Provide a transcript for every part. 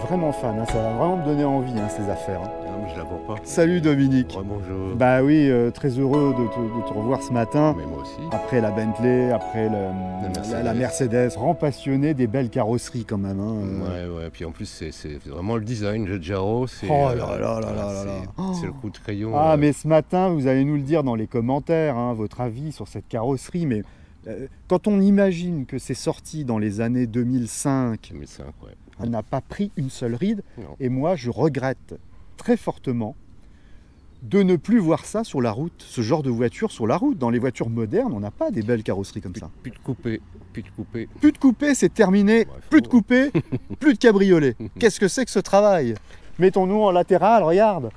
vraiment fan, hein. Ça va vraiment me donner envie, hein, ces affaires. Hein. Non, mais je la vois pas. Salut Dominique. Bonjour. Bah oui, très heureux de te revoir ce matin. Mais moi aussi. Après la Bentley, après la Mercedes. Grand passionné des belles carrosseries quand même. Hein. Ouais, puis en plus c'est vraiment le design, le Giaro, c'est oh là là là là là. C'est le coup de crayon. Ah mais ce matin, vous allez nous le dire dans les commentaires, hein, votre avis sur cette carrosserie, mais quand on imagine que c'est sorti dans les années 2005, ouais. elle n'a pas pris une seule ride, Non. et moi je regrette très fortement de ne plus voir ça sur la route, ce genre de voiture sur la route. Dans les voitures modernes, on n'a pas des belles carrosseries comme ça. Plus de coupé. Plus de coupé, c'est terminé. Ouais, plus de coupé, plus de cabriolet. Qu'est-ce que c'est que ce travail? Mettons-nous en latéral, regarde.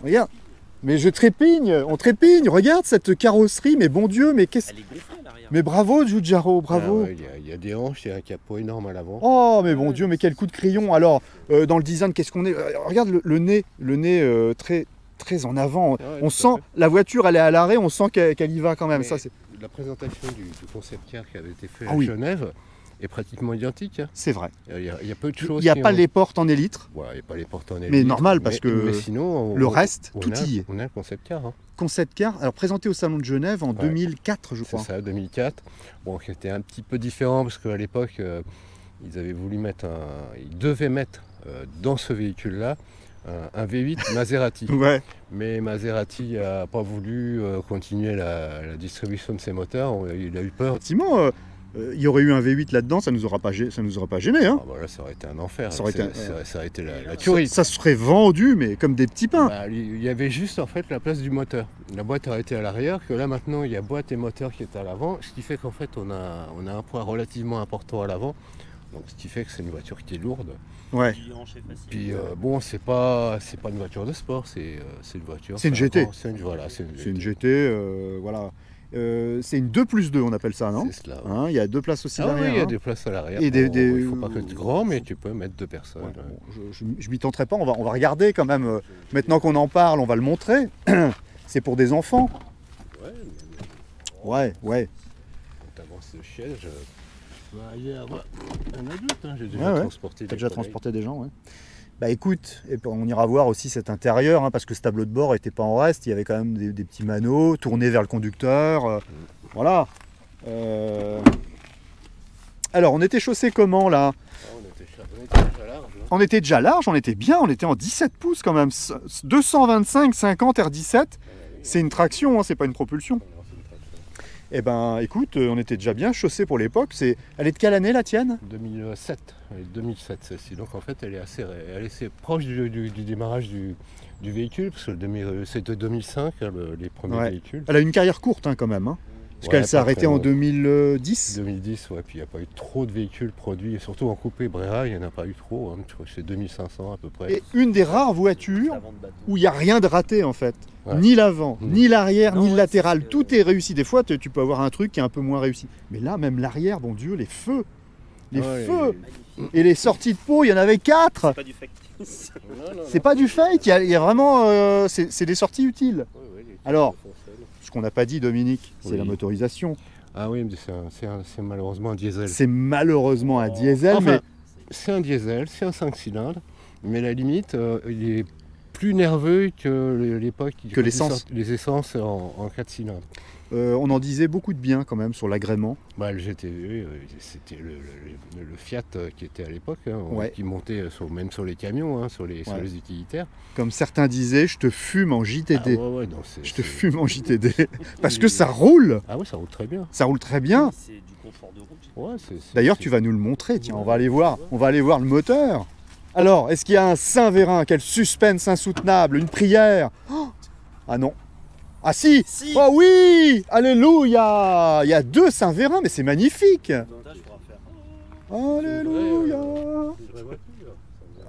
Regarde. Mais je trépigne, on trépigne. Regarde cette carrosserie, mais bon Dieu, mais qu'est-ce... Elle est gonflée à l'arrière. Mais bravo Giugiaro, bravo. Ah ouais, il y a des hanches, il y a un capot énorme à l'avant. Oh, mais bon Dieu, mais quel coup de crayon. Alors, dans le design, qu'est-ce qu'on est? Regarde le nez très, très en avant. Ouais, On tout sent, à fait. la voiture, elle est à l'arrêt, on sent qu'elle y va quand même. Mais Ça, c'est... La présentation du concept car qui avait été fait Ah à oui. Genève est pratiquement identique. Hein. C'est vrai. Il y a peu de choses. Il n'y a qui pas ont- les portes en élytre. Ouais, il n'y a pas les portes en Mais élite, normal, parce que mais sinon, le reste, on tout a, y est. On a un concept car. Hein. Concept car, alors présenté au Salon de Genève en 2004, je C'est crois. ça, 2004. Bon, qui était un petit peu différent parce qu'à l'époque, ils avaient voulu mettre ils devaient mettre dans ce véhicule-là un V8 Maserati. Ouais. Mais Maserati n'a pas voulu continuer la distribution de ses moteurs. Il a eu peur. Effectivement, il y aurait eu un V8 là-dedans, ça nous aura pas gêné. Hein. Ah, bah là, ça aurait été un enfer. Ça aurait été Ça aurait été la tuerie. Ça serait vendu, mais comme des petits pains. Bah, il y avait juste en fait la place du moteur. La boîte aurait été à l'arrière, que là maintenant il y a boîte et moteur qui est à l'avant, ce qui fait qu'en fait on a un poids relativement important à l'avant. Donc ce qui fait que c'est une voiture qui est lourde. Ouais. Puis bon, c'est pas une voiture de sport, c'est une voiture. C'est une GT. C'est une GT, voilà. C'est une 2+2, on appelle ça, non? C'est cela. Ouais. Hein, il y a deux places aussi Ah oui, derrière. il y a hein. des places à l'arrière. Et Il ne faut pas être grand, mais tu peux mettre deux personnes. Ouais, bon, je m'y tenterai pas, on va regarder quand même. Maintenant qu'on en parle, on va le montrer. C'est pour des enfants. Ouais. Quand tu avances le siège, tu peux aller avoir un adulte. Hein. J'ai déjà Ouais. transporté. T'as déjà transporté des gens, ouais. Bah écoute, et puis on ira voir aussi cet intérieur, hein, parce que ce tableau de bord n'était pas en reste, il y avait quand même des petits maneaux tournés vers le conducteur. Voilà. Alors, on était chaussé comment là? On était déjà large. Hein. On était déjà large, on était bien, on était en 17 pouces quand même. 225 50 R17, c'est une traction, hein, c'est pas une propulsion. Eh ben écoute, on était déjà bien chaussé pour l'époque. Elle est de quelle année la tienne? 2007. Elle est 2007 celle-ci. Donc en fait elle est assez proche du démarrage du véhicule, parce que c'est de 2005 hein, les premiers véhicules. Elle a une carrière courte hein, quand même. Hein. Parce Ouais, qu'elle s'est arrêtée en 2010. 2010, ouais, puis il n'y a pas eu trop de véhicules produits, et surtout en coupé Brera, il n'y en a pas eu trop, hein, je crois que c'est 2500 à peu près. Et une des rares voitures où il n'y a rien de raté en fait. Ouais. Ni l'avant, ni l'arrière, Non, ni le ouais, latéral. c'est- Tout est réussi. Des fois, tu peux avoir un truc qui est un peu moins réussi. Mais là, même l'arrière, bon Dieu, les feux. Les Ouais, feux. Et les sorties de peau, il y en avait 4. Pas du factice. C'est pas du fake, il y a vraiment... c'est des sorties utiles. Alors, ce qu'on n'a pas dit, Dominique, c'est Oui. la motorisation. Ah oui, mais c'est malheureusement un diesel. C'est malheureusement un diesel, Enfin, mais... c'est un diesel, c'est un 5 cylindres, mais la limite, il est plus nerveux que l'époque Que l'essence. Les essences en 4 cylindres. On en disait beaucoup de bien quand même sur l'agrément. Bah, le GTV, c'était le Fiat qui était à l'époque, hein, Ouais. qui montait même sur les camions, hein, sur les utilitaires. Comme certains disaient, je te fume en JTD. Ah, ouais, non, Je te fume en JTD. Parce que ça roule. Ah oui, ça roule très bien. Ça roule très bien. C'est du confort de route. Ouais, D'ailleurs, tu vas nous le montrer. Tiens, on va aller voir le moteur. Alors, est-ce qu'il y a un Saint-Vérin? Quel suspense insoutenable. Une prière. Oh, ah non. Ah si, Si. Oh oui. Alléluia. Il y a 2 Saint-Vérin, mais c'est magnifique. Alléluia.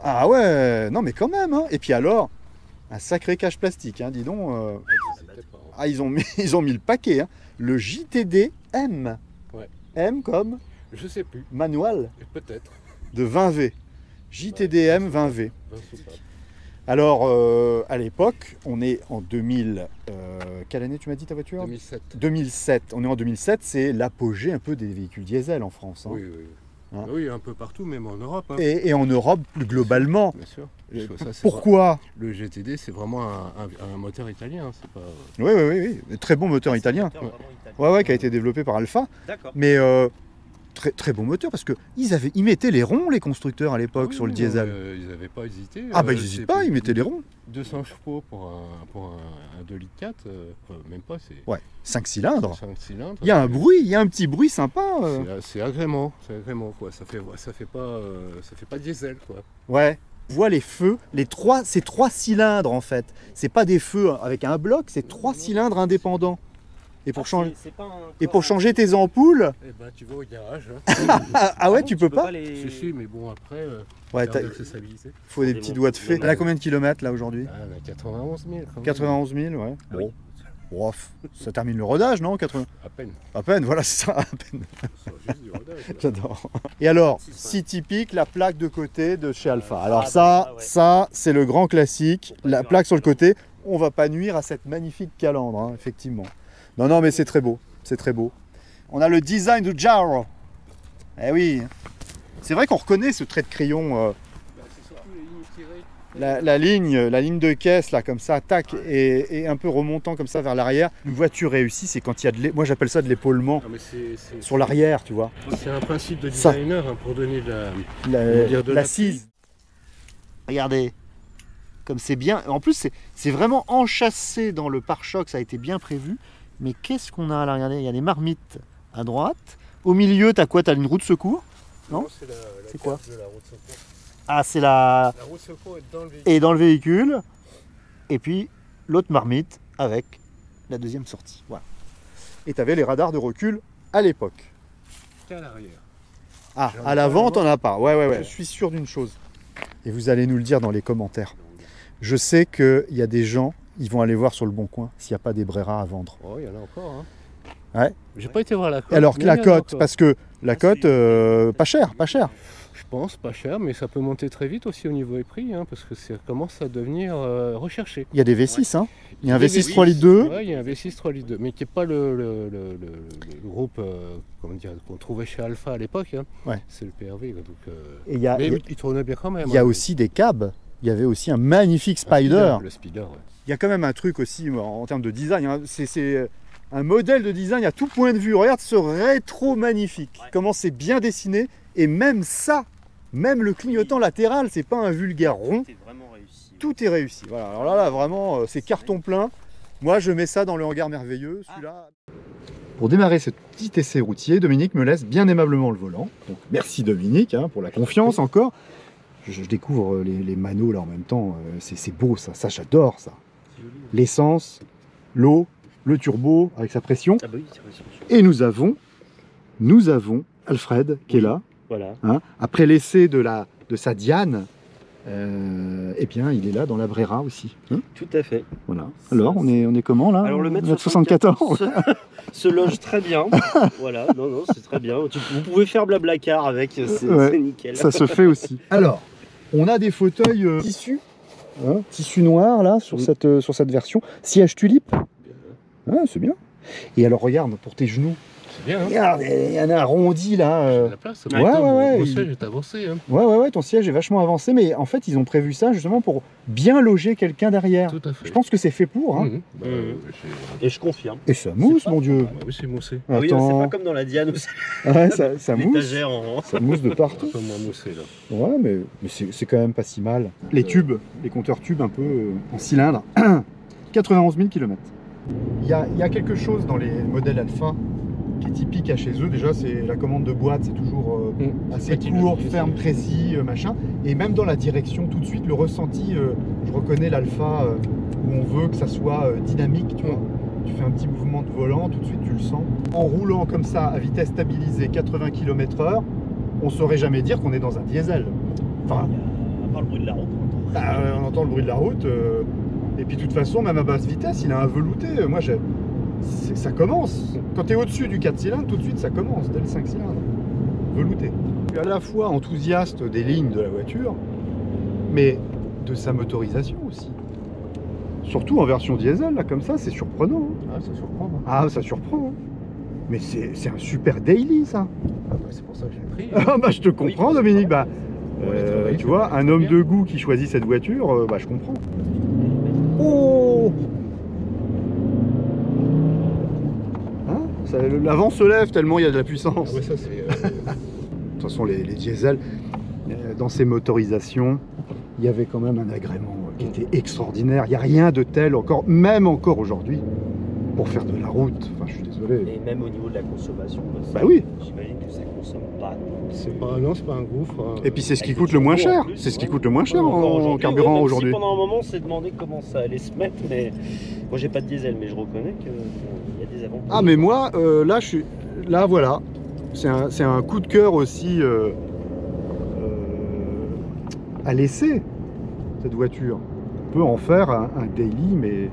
Ah ouais, non mais quand même. Hein. Et puis alors, un sacré cache plastique, hein, dis donc. Ah, ils ont mis le paquet. Hein. Le JTD M. Ouais. M comme Je sais plus, manual peut-être. de 20V. JTDM 20V. Alors, à l'époque, on est en 2000... quelle année tu m'as dit ta voiture? 2007. 2007. On est en 2007, c'est l'apogée un peu des véhicules diesel en France. Hein. Oui. hein. Oui, un peu partout, même en Europe. Hein. Et en Europe plus globalement. Bien sûr. Parce que ça, c'est Pourquoi? le GTD, c'est vraiment un moteur italien. C'est pas... Oui, oui, oui. Très bon moteur italien. Moteur vraiment italien. Ouais, ouais, qui a été développé par Alfa. D'accord. Mais très, très bon moteur parce qu'ils mettaient les ronds, les constructeurs à l'époque, Oui, sur le non, diesel. ils n'avaient pas hésité. Ah, bah, ils n'hésitent pas, ils mettaient les ronds. 200 chevaux pour un 2 litres 4, même pas, c'est Ouais, 5 cylindres. 5 cylindres. Il y a un bruit, il y a un petit bruit sympa. C'est agrément, quoi. Ça fait pas diesel, quoi. Ouais. On voit les feux, c'est 3 cylindres en fait. C'est pas des feux avec un bloc, c'est 3 cylindres indépendants. Et pour, C'est pas un et corps pour changer tes ampoules, Eh ben, tu vas au garage. Hein. ah ouais, bon, tu peux pas. Si, si, mais bon, après, Ouais, termes d'accessibilité. faut des petits doigts de fée. Elle a combien de kilomètres là aujourd'hui? Ah, on a 91 000. quand même. 91 000, ouais. Ah oui. Bon. Oh, ça termine le rodage, non? 80... À peine. À peine, voilà, c'est ça, à peine. C'est juste du rodage. là. J'adore. Et alors, 6,5. si typique, la plaque de côté de chez Alpha. Ah, Alors bah, ça, ouais. ça, c'est le grand classique. Faut pas La nuire à plaque sur le la côté, on va pas nuire à cette magnifique calandre, hein, effectivement. Non, non, mais c'est très beau. C'est très beau. On a le design de Jaro. Eh oui. C'est vrai qu'on reconnaît ce trait de crayon. Bah, c'est surtout les lignes tirées. La ligne de caisse, là, comme ça, tac, et un peu remontant comme ça vers l'arrière. Une voiture réussie, c'est quand il y a moi j'appelle ça de l'épaulement Non, mais sur l'arrière, tu vois. c'est un principe de Ça. designer hein, pour donner de la. dire de L'assise. Regardez, comme c'est bien. En plus, c'est vraiment enchâssé dans le pare-choc, ça a été bien prévu. Mais qu'est-ce qu'on a là? Regardez, il y a des marmites à droite. Au milieu, t'as quoi? T'as une roue de secours. Non, c'est la C'est quoi? carte de la roue de secours. Ah, c'est la. La roue de secours est dans le véhicule. Et dans le véhicule. Et puis l'autre marmite avec la deuxième sortie. Voilà. Et t'avais les radars de recul à l'époque. Qu'à l'arrière. Ah, J'en ai à pas l'avant, à t'en as pas. Ouais, ouais, ouais. Je suis sûr d'une chose. Et vous allez nous le dire dans les commentaires. Je sais qu'il y a des gens, ils vont aller voir sur le Bon Coin s'il n'y a pas des Brera à vendre. Oh, il y en a encore. Hein. Ouais. J'ai pas été voir la cote. Alors mais la il y en a cote, encore. parce que la cote, pas cher, pas cher. Je pense pas cher, mais ça peut monter très vite aussi au niveau des prix, hein, parce que ça commence à devenir recherché. Il y a des V6, hein. Il y a un Des V6 V6, 3 litres 2. Ouais, il y a un V6 3 litres 2, mais qui n'est pas le groupe comment dire, qu'on trouvait chez Alpha à l'époque. Hein. Ouais. C'est le PRV. Donc, Et il y a, mais il tournait bien quand même. il y a hein. aussi des cabs. Il y avait aussi un magnifique Un Spider. Le Spider, ouais. Il y a quand même un truc aussi en termes de design. Hein. C'est un modèle de design à tout point de vue. Regarde ce rétro magnifique. Ouais. Comment c'est bien dessiné. Et même ça, même le clignotant latéral, c'est pas un vulgaire rond. C'est vraiment réussi. Tout est réussi. Voilà. Alors là vraiment, c'est carton plein. Moi, je mets ça dans le hangar merveilleux. Celui-là. Pour démarrer ce petit essai routier, Dominique me laisse bien aimablement le volant. Donc merci Dominique hein, pour la confiance encore. Je découvre les manos là en même temps. C'est beau ça. Ça j'adore ça. L'essence, l'eau, le turbo avec sa pression. Ah bah oui, c'est vrai. Et nous avons Alfred qui est là. Voilà. Hein. Après l'essai de sa Diane, eh bien il est là dans la Brera aussi. Hein. Tout à fait. Voilà. Alors on est comment là? Alors le mètre 74. se loge très bien. Voilà, non, c'est très bien. Vous pouvez faire blablacar avec, c'est Ouais. nickel. Ça se fait aussi. Alors, on a des fauteuils tissu, hein, tissu noir là sur, Oui. sur cette version. Siège tulipe. Ah, c'est bien. Et alors regarde pour tes genoux. C'est bien. Hein. Regarde, il y en a un arrondi là. J'ai de la place. ouais, ouais, Mon il- siège est avancé. Hein. Ouais, ton siège est vachement avancé, mais en fait ils ont prévu ça justement pour bien loger quelqu'un derrière. Tout à fait. Je pense que c'est fait pour. Hein. Mhm. Bah, Et je confirme. Et ça mousse, pas- mon Dieu. bah oui, c'est moussé. Ah oui, c'est Attends. pas comme dans la Diane où c'est Ouais, ça mousse. l'étagère en. Ça mousse de Un partout. peu moins moussé là. Ouais, mais c'est quand même pas si mal. Les tubes, les compteurs tubes un peu en cylindre. 91 000 km. Il y a quelque chose dans les modèles Alpha qui est typique à chez eux. Déjà, c'est la commande de boîte, c'est toujours assez Petit, court, petit, ferme, c'est- précis, machin. Et même dans la direction, tout de suite, le ressenti, je reconnais l'Alpha où on veut que ça soit dynamique, tu vois. Tu fais un petit mouvement de volant, tout de suite tu le sens. En roulant comme ça, à vitesse stabilisée, 80 km/h, on saurait jamais dire qu'on est dans un diesel. Enfin, À part le bruit de la route. bah, on entend le bruit de la route. Et puis de toute façon, même à basse vitesse, il a un velouté. Ça commence. Quand tu es au-dessus du 4 cylindres, tout de suite ça commence, dès le 5 cylindres. Velouté. Je suis à la fois enthousiaste des lignes de la voiture, mais de sa motorisation aussi. Surtout en version diesel, là, comme ça, c'est surprenant. Hein. Ah, ça surprend. Hein. Ah, ça surprend. Hein. Mais c'est un super daily, ça. C'est pour ça que je l'ai pris. Ah bah je te comprends, Dominique. Bah, tu vois, un homme bien. de goût qui choisit cette voiture, bah je comprends. Oh, hein, l'avant se lève tellement il y a de la puissance. Ah ouais, ça c'est... De toute façon, les diesels, dans ces motorisations, il y avait quand même un agrément qui était extraordinaire. Il n'y a rien de tel encore, même encore aujourd'hui, pour faire de la route. Enfin, je suis désolé. Et même au niveau de la consommation, Bah oui. J'imagine que ça consomme pas. C'est pas, non, c'est pas un gouffre. Hein. Et puis c'est ce qui coûte le moins cher. C'est ce qui coûte le moins cher en carburant aujourd'hui. Pendant un moment, on s'est demandé comment ça allait se mettre, mais moi j'ai pas de diesel, mais je reconnais qu'il y a des avantages. Ah mais moi, là, là voilà, c'est un coup de cœur aussi à laisser cette voiture. On peut en faire un daily, mais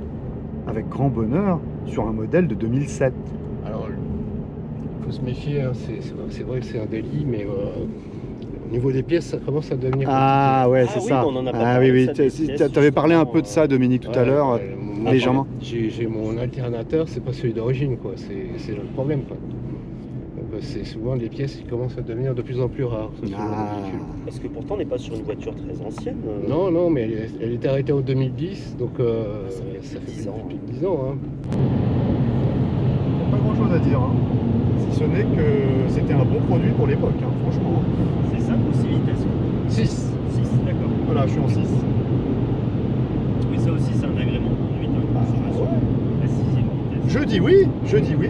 avec grand bonheur, sur un modèle de 2007. Alors, il faut se méfier, hein. C'est vrai que c'est un délit, mais au niveau des pièces, ça commence à devenir... Ah ouais, c'est oui, ça. on en a pas Ah parlé, oui, ça, des oui, pièces, tu avais parlé un peu de justement, ça, Dominique, tout à l'heure, légèrement. J'ai mon alternateur, c'est pas celui d'origine, quoi. C'est le problème, quoi. Donc, c'est souvent des pièces qui commencent à devenir de plus en plus rares. Ce genre de véhicule. Parce que pourtant, on n'est pas sur une voiture très ancienne. Non, non, mais elle était arrêtée en 2010, donc ça fait 10 ans. plus de 10 ans. Hein. Pas grand chose à dire, hein. Si ce n'est que c'était un bon produit pour l'époque, hein, franchement. C'est ça ou 6 vitesses 6. 6, d'accord. Voilà, je suis en 6. Oui, ça aussi, c'est un agrément de conduite. ouais. La 6e vitesse. Je dis oui, je dis oui.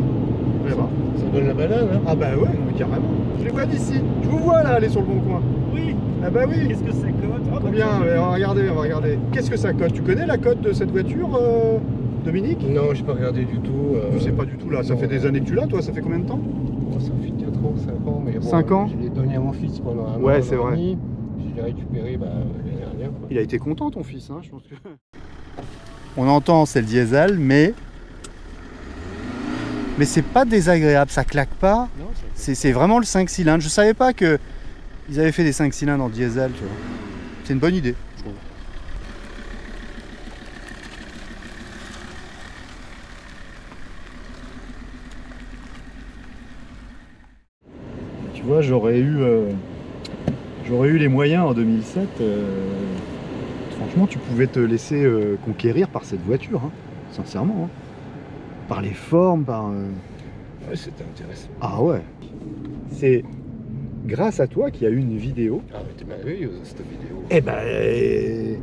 On verra. Ça donne la banane, hein. Ah bah ouais, non, mais carrément. Je les vois d'ici. Je vous vois là, aller sur le bon coin. Oui. Ah bah oui. Qu'est-ce que ça cote? Ah, bah, Combien? tiens, On va regarder, on va regarder. Qu'est-ce que ça cote? Tu connais la cote de cette voiture, Dominique? Non, j'ai pas regardé du tout. Je sais pas du tout là. Ça non. fait des années que tu l'as, toi? Ça fait combien de temps? Ça fait 4 ans, 5 ans, mais bon, 5 ans? je l'ai donné à mon fils pendant un an. Ouais, c'est vrai. Je l'ai récupéré l'année dernière. Quoi. Il a été content, ton fils, hein, je pense que... On entend, c'est le diesel, mais c'est pas désagréable, ça claque pas. Non, C'est vraiment le 5 cylindres. Je savais pas que ils avaient fait des 5 cylindres en diesel, tu vois. C'est une bonne idée, je trouve. Tu vois, j'aurais eu les moyens en 2007. Franchement, tu pouvais te laisser conquérir par cette voiture, hein, sincèrement. Hein. Par les formes, par... Ouais, c'était intéressant. Ah ouais. C'est grâce à toi qu'il y a eu une vidéo. Ah, mais t'es merveilleuse cette vidéo. Eh ben,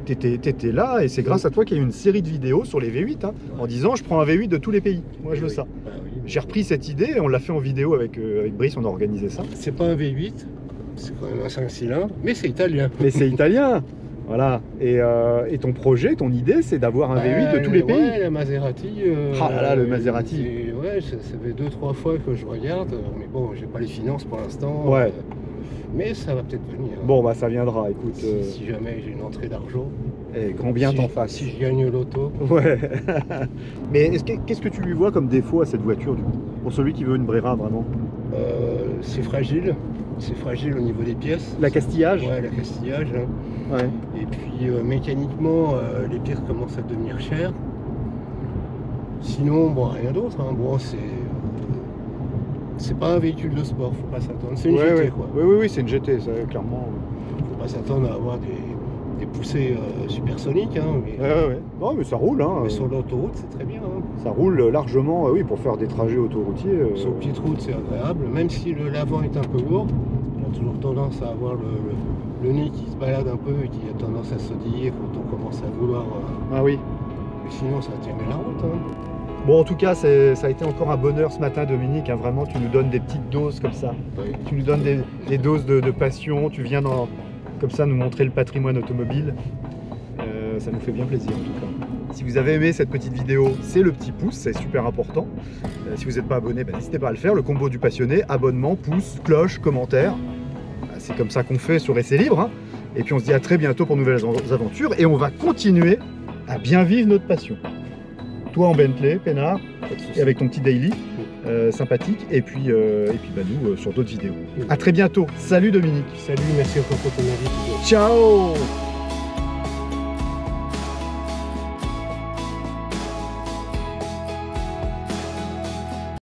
t'étais là et c'est grâce à toi qu'il y a eu une série de vidéos sur les V8, hein, en disant je prends un V8 de tous les pays. Moi je veux ça. Bah, oui, mais... J'ai repris cette idée et on l'a fait en vidéo avec Brice, on a organisé ça. C'est pas un V8, c'est quand même un 5 cylindres, mais c'est italien. Mais c'est italien. Voilà. Et ton projet, ton idée, c'est d'avoir un V8 de tous les pays. Ouais, la Maserati. Ah là là, le Maserati. Ouais, ça fait 2-3 fois que je regarde, mais bon, j'ai pas les finances pour l'instant. Ouais. Mais ça va peut-être venir. Bon, bah ça viendra, écoute. Si jamais j'ai une entrée d'argent. Et grand bien t'en fasse. Si je gagne l'auto. Ouais. Mais qu'est-ce que tu lui vois comme défaut à cette voiture, du coup, pour celui qui veut une Brera, vraiment? C'est fragile. C'est fragile au niveau des pièces. La castillage? Ouais, la castillage. Hein. Ouais. Et puis mécaniquement, les pièces commencent à devenir chères. Sinon, bon, rien d'autre. Hein. Bon, c'est pas un véhicule de sport, faut pas s'attendre. C'est une GT, quoi. Oui, c'est une GT, ça, clairement. Faut pas s'attendre à avoir des poussées supersoniques. Hein, mais... Ouais. Non, mais ça roule. Hein. Mais sur l'autoroute, c'est très bien. Hein. Ça roule largement, oui, pour faire des trajets autoroutiers. Sur petite route, c'est agréable. Même si l'avant est un peu lourd, on a toujours tendance à avoir le nez qui se balade un peu et qui a tendance à sautiller quand on commence à vouloir. Ah oui. Mais sinon, ça tient bien la route. Hein. Bon, en tout cas, ça a été encore un bonheur ce matin, Dominique. Hein, vraiment, tu nous donnes des petites doses comme ça. Oui. Tu nous donnes des doses de passion. Tu viens comme ça nous montrer le patrimoine automobile. Ça nous fait bien plaisir, en tout cas. Si vous avez aimé cette petite vidéo, c'est le petit pouce, c'est super important. Si vous n'êtes pas abonné, n'hésitez pas à le faire. Le combo du passionné, abonnement, pouce, cloche, commentaire. C'est comme ça qu'on fait sur Essai Libre. Hein. Et puis on se dit à très bientôt pour de nouvelles aventures. Et on va continuer à bien vivre notre passion. Toi en Bentley, peinard, et avec ton petit daily, sympathique. Et puis nous sur d'autres vidéos. À très bientôt. Salut Dominique. Salut, merci encore pour ton invite. Ciao.